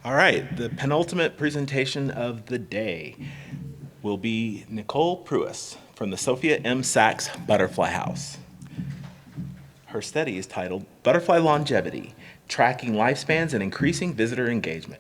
All right, the penultimate presentation of the day will be Nicole Pruess from the Sophia M. Sachs Butterfly House. Her study is titled Butterfly Longevity, Tracking Lifespans and Increasing Visitor Engagement.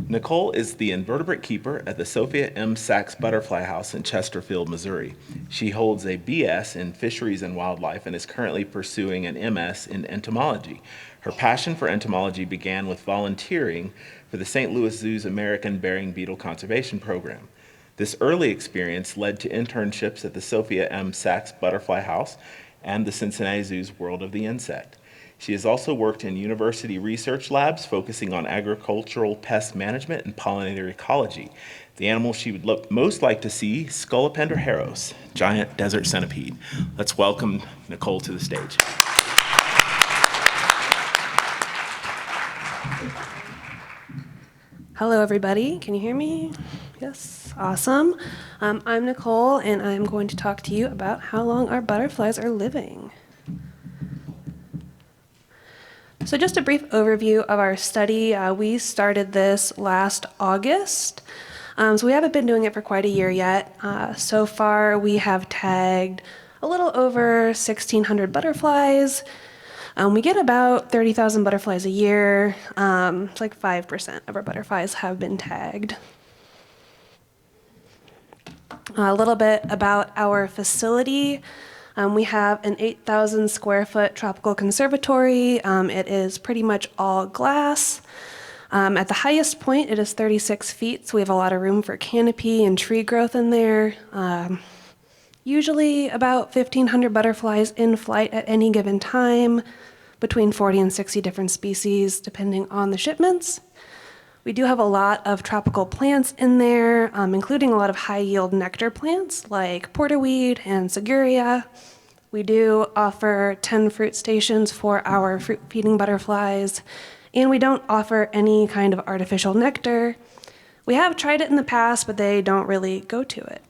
Nicole is the invertebrate keeper at the Sophia M. Sachs Butterfly House in Chesterfield, Missouri. She holds a BS in Fisheries and Wildlife and is currently pursuing an MS in entomology. Her passion for entomology began with volunteering for the St. Louis Zoo's American Bearing Beetle Conservation Program. This early experience led to internships at the Sophia M. Sachs Butterfly House and the Cincinnati Zoo's World of the Insect. She has also worked in university research labs focusing on agricultural pest management and pollinator ecology. The animal she would most like to see, Scolopendra harros, giant desert centipede. Let's welcome Nicole to the stage. Hello, everybody. Can you hear me? Yes, awesome. I'm Nicole, and I'm going to talk to you about how long our butterflies are living. So just a brief overview of our study. We started this last August, so we haven't been doing it for quite a year yet. So far, we have tagged a little over 1,600 butterflies. We get about 30,000 butterflies a year. It's like 5% of our butterflies have been tagged. A little bit about our facility. We have an 8,000 square foot tropical conservatory. It is pretty much all glass. At the highest point, it is 36 feet, so we have a lot of room for canopy and tree growth in there. Usually about 1,500 butterflies in flight at any given time, between 40 and 60 different species, depending on the shipments. We do have a lot of tropical plants in there, including a lot of high-yield nectar plants like porterweed and seguria. We do offer 10 fruit stations for our fruit-feeding butterflies, and we don't offer any kind of artificial nectar. We have tried it in the past, but they don't really go to it.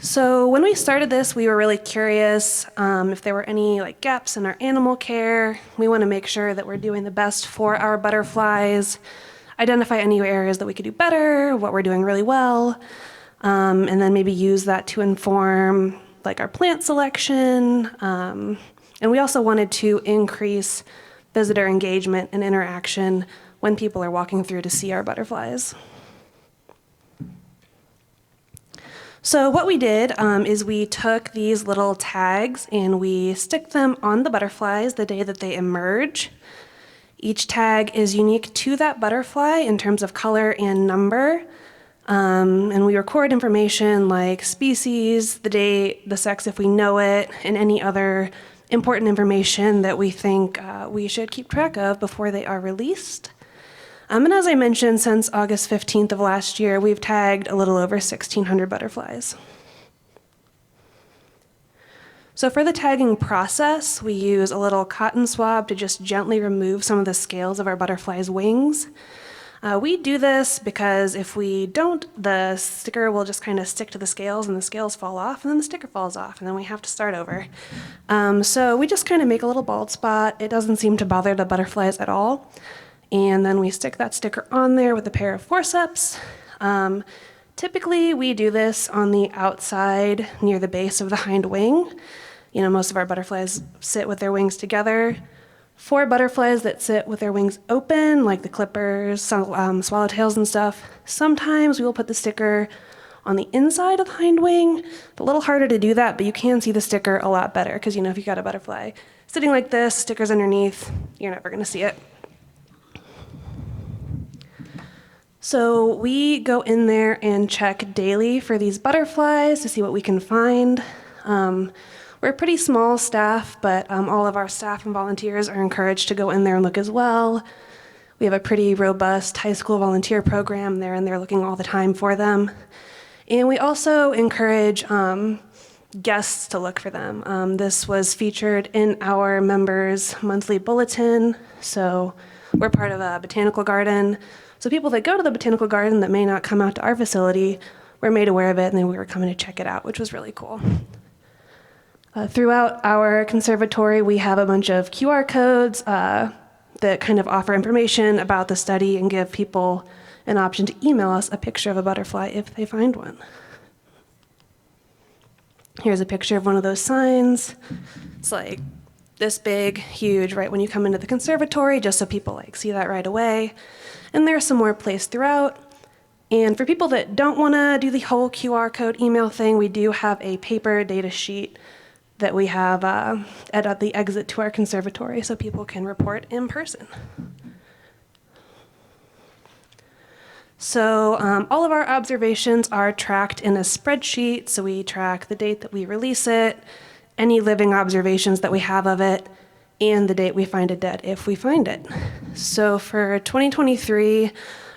So when we started this, we were really curious if there were any gaps in our animal care. We want to make sure that we're doing the best for our butterflies, identify any areas that we could do better, what we're doing really well, and then maybe use that to inform our plant selection. And we also wanted to increase visitor engagement and interaction when people are walking through to see our butterflies. So what we did is we took these little tags and we stick them on the butterflies the day that they emerge. Each tag is unique to that butterfly in terms of color and number. And we record information like species, the date, the sex if we know it, and any other important information that we think we should keep track of before they are released. And as I mentioned, since August 15th of last year, we've tagged a little over 1,600 butterflies. So for the tagging process, we use a little cotton swab to just gently remove some of the scales of our butterfly's wings. We do this because if we don't, the sticker will just kind of stick to the scales and the scales fall off and then the sticker falls off and then we have to start over. So we just kind of make a little bald spot. It doesn't seem to bother the butterflies at all. And then we stick that sticker on there with a pair of forceps. Typically, we do this on the outside near the base of the hind wing. You know, most of our butterflies sit with their wings together. For butterflies that sit with their wings open, like the clippers, swallowtails and stuff, sometimes we will put the sticker on the inside of the hind wing. It's a little harder to do that, but you can see the sticker a lot better because, if you've got a butterfly sitting like this, sticker's underneath, you're never going to see it. So we go in there and check daily for these butterflies to see what we can find. We're a pretty small staff, but all of our staff and volunteers are encouraged to go in there and look as well. We have a pretty robust high school volunteer program. They're in there looking all the time for them. And we also encourage guests to look for them. This was featured in our members' monthly bulletin. So we're part of a botanical garden. So people that go to the botanical garden that may not come out to our facility were made aware of it, and then we were coming to check it out, which was really cool. Throughout our conservatory, we have a bunch of QR codes that kind of offer information about the study and give people an option to email us a picture of a butterfly if they find one. Here's a picture of one of those signs. It's like this big, huge, right when you come into the conservatory, just so people like see that right away. And there's some more placed throughout. And for people that don't want to do the whole QR code email thing, we do have a paper data sheet that we have at the exit to our conservatory so people can report in person. So all of our observations are tracked in a spreadsheet. So we track the date that we release it, any living observations that we have of it, and the date we find it dead if we find it. So for 2023,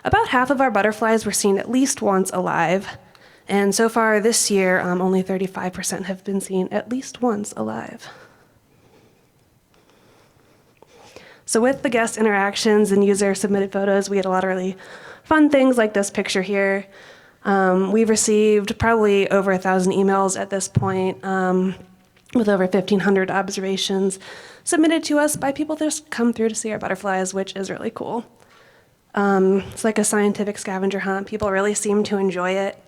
about half of our butterflies were seen at least once alive. And so far this year, only 35% have been seen at least once alive. So with the guest interactions and user-submitted photos, we had a lot of really fun things like this picture here. We've received probably over 1,000 emails at this point, with over 1,500 observations submitted to us by people that just come through to see our butterflies, which is really cool. It's like a scientific scavenger hunt. People really seem to enjoy it.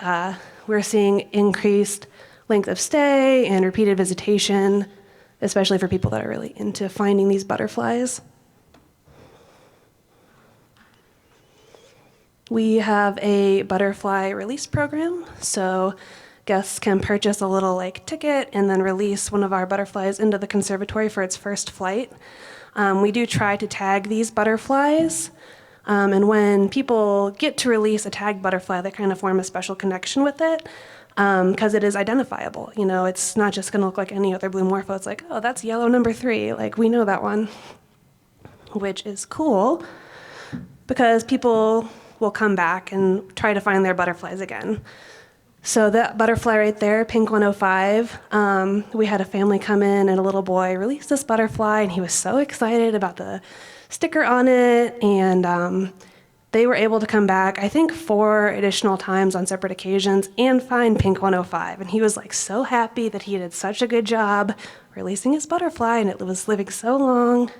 We're seeing increased length of stay and repeated visitation, especially for people that are really into finding these butterflies. We have a butterfly release program, so guests can purchase a little ticket and then release one of our butterflies into the conservatory for its first flight. We do try to tag these butterflies. And when people get to release a tagged butterfly, they kind of form a special connection with it because it is identifiable. You know, it's not just going to look like any other blue morpho. It's like, oh, that's yellow number 3. Like, we know that one, which is cool because people will come back and try to find their butterflies again. So that butterfly right there, Pink 105, we had a family come in and a little boy released this butterfly, and he was so excited about the sticker on it, and they were able to come back, I think 4 additional times on separate occasions and find Pink 105. And he was like so happy that he did such a good job releasing his butterfly and it was living so long.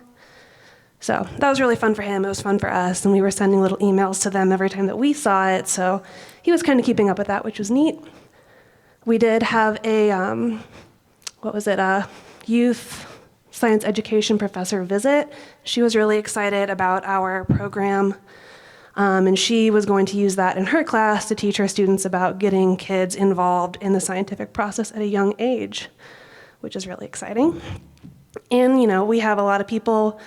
So that was really fun for him. It was fun for us, and we were sending little emails to them every time that we saw it. So he was kind of keeping up with that, which was neat. We did have a, youth science education professor visit. She was really excited about our program, and she was going to use that in her class to teach her students about getting kids involved in the scientific process at a young age, which is really exciting. And, you know, we have a lot of people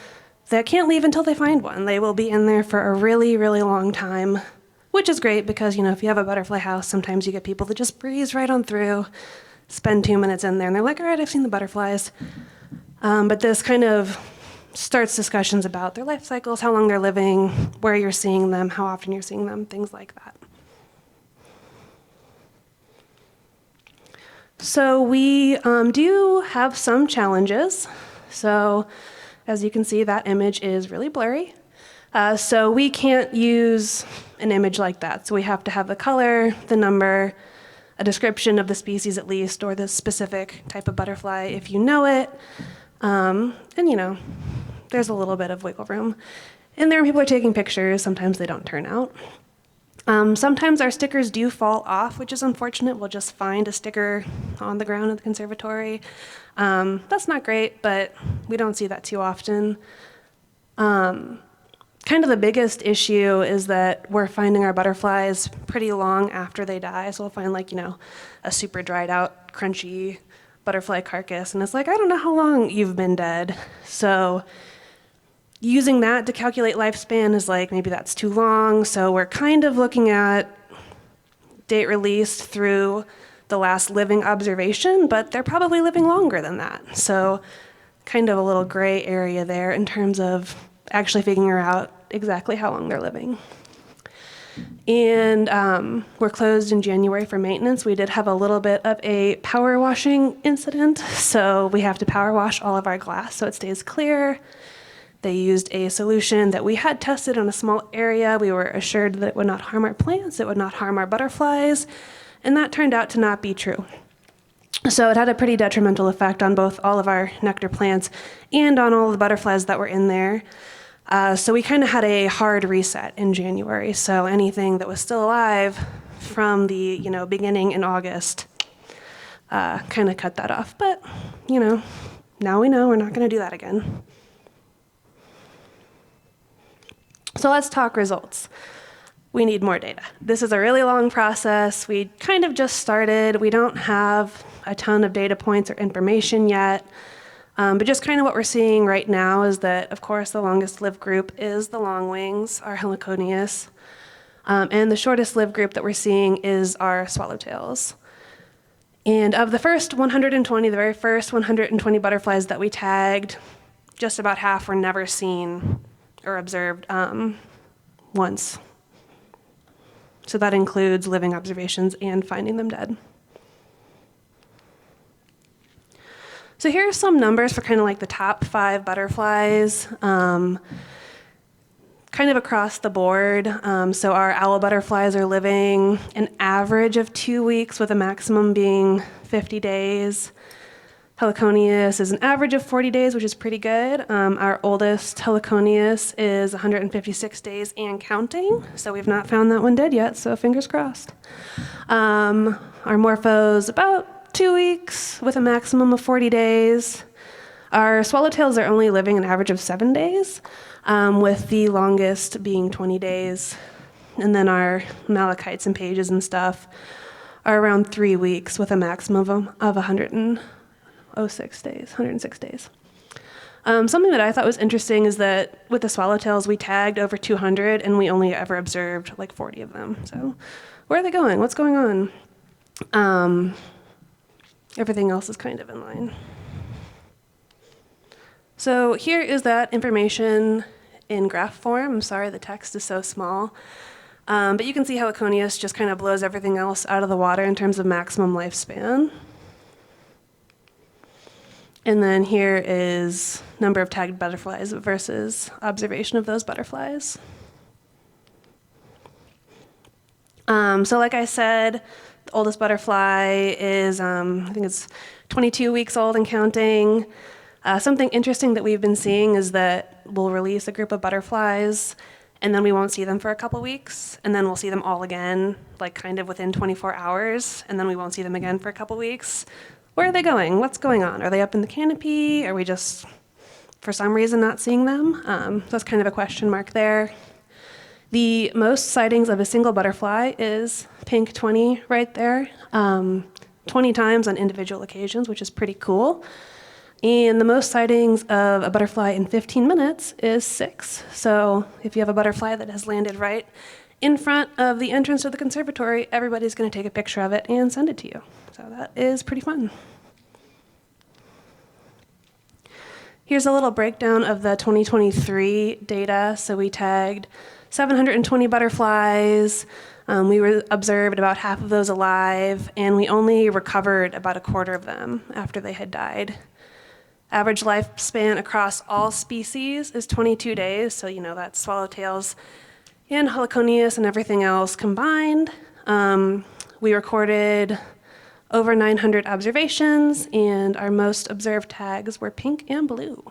that can't leave until they find one. They will be in there for a really, really long time, which is great because, you know, if you have a butterfly house, sometimes you get people that just breeze right on through, spend 2 minutes in there, and they're like, all right, I've seen the butterflies. But this kind of starts discussions about their life cycles, how long they're living, where you're seeing them, how often you're seeing them, things like that. So we do have some challenges. So as you can see, that image is really blurry. So we can't use an image like that. So we have to have the color, the number, a description of the species at least, or the specific type of butterfly if you know it. And, you know, there's a little bit of wiggle room. And there people are taking pictures. Sometimes they don't turn out. Sometimes our stickers do fall off, which is unfortunate. We'll just find a sticker on the ground at the conservatory. That's not great, but we don't see that too often. Kind of the biggest issue is that we're finding our butterflies pretty long after they die. So we'll find a super dried out, crunchy butterfly carcass. And it's like, I don't know how long you've been dead. So using that to calculate lifespan is maybe that's too long. So we're kind of looking at date released through the last living observation, but they're probably living longer than that. So kind of a little gray area there in terms of actually figuring out exactly how long they're living. And we're closed in January for maintenance. We did have a little bit of a power washing incident, so we have to power wash all of our glass so it stays clear. They used a solution that we had tested on a small area. We were assured that it would not harm our plants, it would not harm our butterflies, and that turned out to not be true. So it had a pretty detrimental effect on both all of our nectar plants and on all the butterflies that were in there. So we kind of had a hard reset in January. So anything that was still alive from the beginning in August kind of cut that off. But now we know we're not going to do that again. So let's talk results. We need more data. This is a really long process. We kind of just started. We don't have a ton of data points or information yet. But just kind of what we're seeing right now is that, of course, the longest lived group is the longwings, our heliconius. And the shortest lived group that we're seeing is our swallowtails. And of the first 120, the very first 120 butterflies that we tagged, just about half were never seen or observed once. So that includes living observations and finding them dead. So here are some numbers for kind of like the top 5 butterflies, kind of across the board. So our owl butterflies are living an average of 2 weeks with a maximum being 50 days. Heliconius is an average of 40 days, which is pretty good. Our oldest heliconius is 156 days and counting, so we've not found that one dead yet, so fingers crossed. Our morphos, about 2 weeks with a maximum of 40 days. Our swallowtails are only living an average of 7 days, with the longest being 20 days. And then our malachites and pages and stuff are around 3 weeks with a maximum of 106 days. Something that I thought was interesting is that with the swallowtails, we tagged over 200 and we only ever observed like 40 of them. So where are they going? What's going on? Everything else is kind of in line. So here is that information in graph form. I'm sorry the text is so small. But you can see how Heliconius just kind of blows everything else out of the water in terms of maximum lifespan. And then here is number of tagged butterflies versus observation of those butterflies. So like I said, the oldest butterfly is, I think it's 22 weeks old and counting. Something interesting that we've been seeing is that we'll release a group of butterflies and then we won't see them for a couple weeks, and then we'll see them all again, like kind of within 24 hours, and then we won't see them again for a couple weeks. Where are they going? What's going on? Are they up in the canopy? Are we just, for some reason, not seeing them? That's kind of a question mark there. The most sightings of a single butterfly is pink 20 right there, 20 times on individual occasions, which is pretty cool. And the most sightings of a butterfly in 15 minutes is 6. So if you have a butterfly that has landed right in front of the entrance to the conservatory, everybody's going to take a picture of it and send it to you. So that is pretty fun. Here's a little breakdown of the 2023 data. So we tagged 720 butterflies. We observed about half of those alive, and we only recovered about a quarter of them after they had died. Average lifespan across all species is 22 days, so that's swallowtails and heliconius and everything else combined. We recorded over 900 observations, and our most observed tags were pink and blue.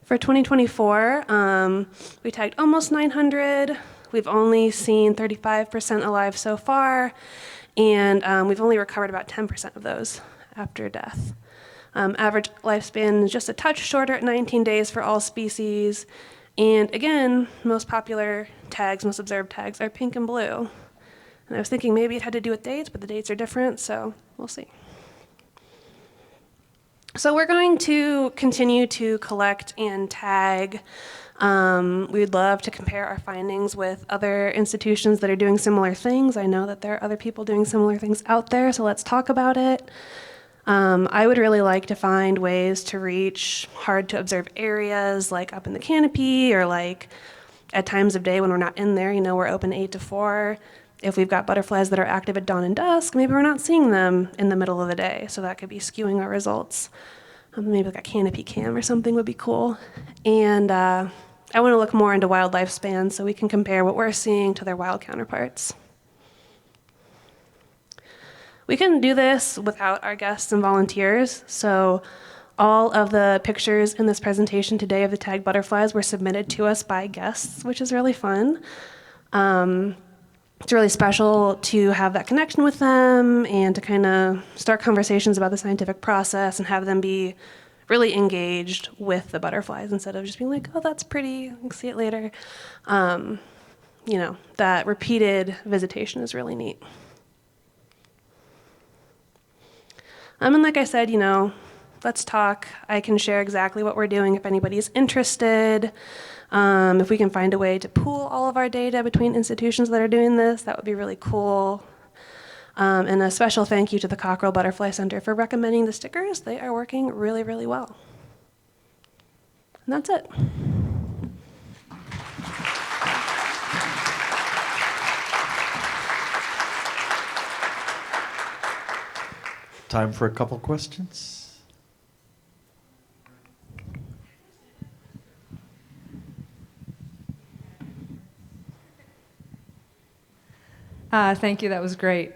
For 2024, we tagged almost 900. We've only seen 35% alive so far, and we've only recovered about 10% of those after death. Average lifespan is just a touch shorter at 19 days for all species. And again, most popular tags, most observed tags are pink and blue. And I was thinking maybe it had to do with dates, but the dates are different, so we'll see. So we're going to continue to collect and tag. We'd love to compare our findings with other institutions that are doing similar things. I know that there are other people doing similar things out there, so let's talk about it. I would really like to find ways to reach hard to observe areas like up in the canopy or like at times of day when we're not in there. We're open 8 to 4. If we've got butterflies that are active at dawn and dusk, maybe we're not seeing them in the middle of the day, so that could be skewing our results. Maybe like a canopy cam or something would be cool. And I want to look more into wildlife spans so we can compare what we're seeing to their wild counterparts. We can do this without our guests and volunteers. So all of the pictures in this presentation today of the tag butterflies were submitted to us by guests, which is really fun. It's really special to have that connection with them and to kind of start conversations about the scientific process and have them be really engaged with the butterflies instead of just being like, oh, that's pretty, I'll see it later. That repeated visitation is really neat. And like I said, let's talk. I can share exactly what we're doing if anybody's interested. If we can find a way to pool all of our data between institutions that are doing this, that would be really cool. And a special thank you to the Cockrell Butterfly Center for recommending the stickers. They are working really, really well. And that's it. Time for a couple questions. Thank you, that was great.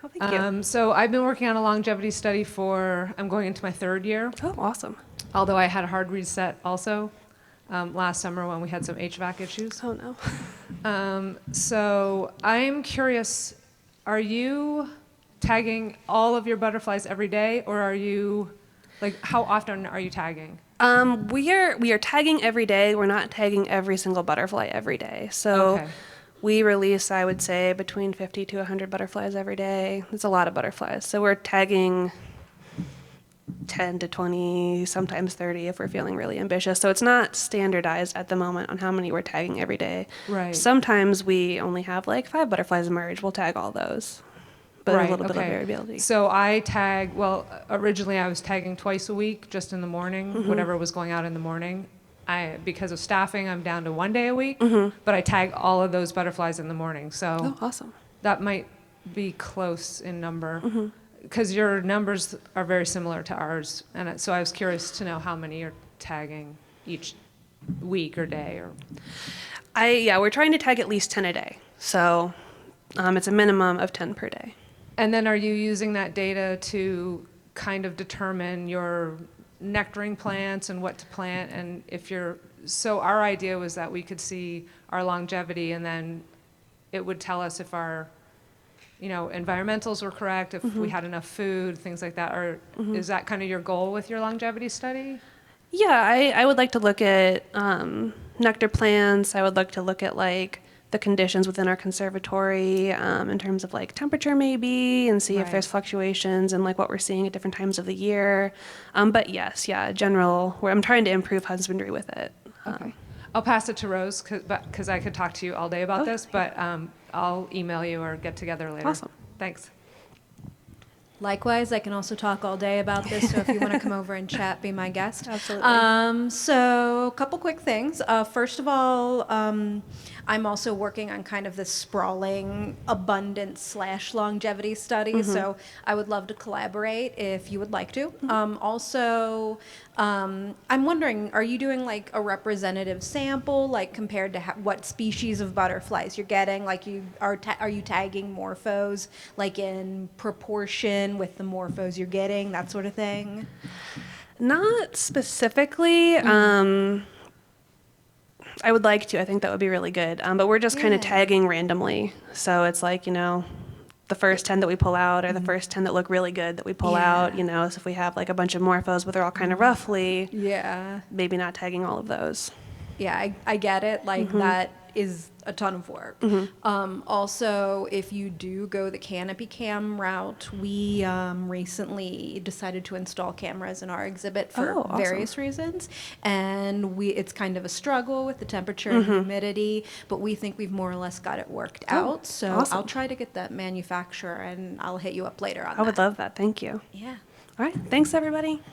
Oh, thank you. So I've been working on a longevity study I'm going into my 3rd year, Oh, awesome. although I had a hard reset also last summer when we had some HVAC issues. Oh, no. So I'm curious, are you tagging all of your butterflies every day, or are you, how often are you tagging? We are tagging every day. We're not tagging every single butterfly every day. So Okay. we release, I would say, between 50 to 100 butterflies every day. It's a lot of butterflies. So we're tagging 10 to 20, sometimes 30 if we're feeling really ambitious. So it's not standardized at the moment on how many we're tagging every day. Right. Sometimes we only have 5 butterflies emerge. We'll tag all those. But Right, a little bit of okay. variability. So I tag, originally I was tagging twice a week, just in the morning, whatever was going out in the morning. Because of staffing, I'm down to 1 day a week, but I tag all of those butterflies in the morning. So Oh, awesome. that might be close in number, because your numbers are very similar to ours. And so I was curious to know how many you're tagging each week or day. We're trying to tag at least 10 a day. So it's a minimum of 10 per day. And then are you using that data to kind of determine your nectaring plants and what to plant? And so our idea was that we could see our longevity, and then it would tell us if our, environmentals were correct, if we had enough food, things like that. Or is that kind of your goal with your longevity study? Yeah, I would like to look at nectar plants. I would like to look at the conditions within our conservatory in terms of temperature maybe, and see if Right. there's fluctuations and what we're seeing at different times of the year. But yes, general, where I'm trying to improve husbandry with it. Okay. I'll pass it to Rose because I could talk to you all day about Okay. this, but I'll email you or get together later. Awesome. Thanks. Likewise, I can also talk all day about this, so if you want to come over and chat, be my guest. Absolutely. So a couple quick things. First of all, I'm also working on kind of this sprawling abundance/longevity study, so I would love to collaborate if you would like to. Also, I'm wondering, are you doing a representative sample, compared to what species of butterflies you're getting? Are you tagging morphos, in proportion with the morphos you're getting, that sort of thing? Not specifically. I would like to. I think that would be really good. But we're just kind of Yeah. tagging randomly. So it's the first 10 that we pull out, or the first 10 that look really good that we pull out. So if we have a bunch of morphos, but they're all kind of roughly, Yeah. maybe not tagging all of those. Yeah, I get it. That is a ton of work. Also, if you do go the canopy cam route, we recently decided to install cameras in our exhibit for Oh, awesome. various reasons, and it's kind of a struggle with the temperature and humidity, but we think we've more or less got it worked out. So awesome. I'll try to get that manufacturer, and I'll hit you up later on I would that. love that. Thank you. Yeah. All right. Thanks, everybody.